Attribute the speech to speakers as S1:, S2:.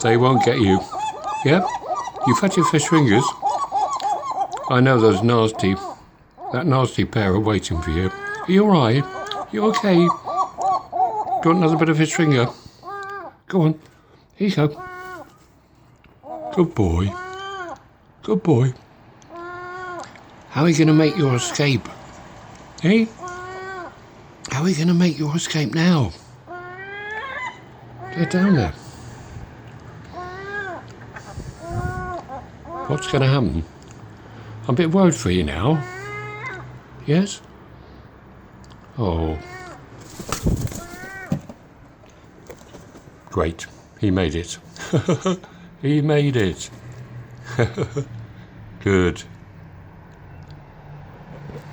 S1: They won't get you. Yep, you've had your fish fingers. I know that nasty pair are waiting for you. Are you alright? You okay? Do you want another bit of fish finger? Go on. Here you go. Good boy. Good boy. How are you going to make your escape? Eh? How are you going to make your escape now? They're down there. What's going to happen? I'm a bit worried for you now. Yes? Oh. Great. He made it. He made it. Good.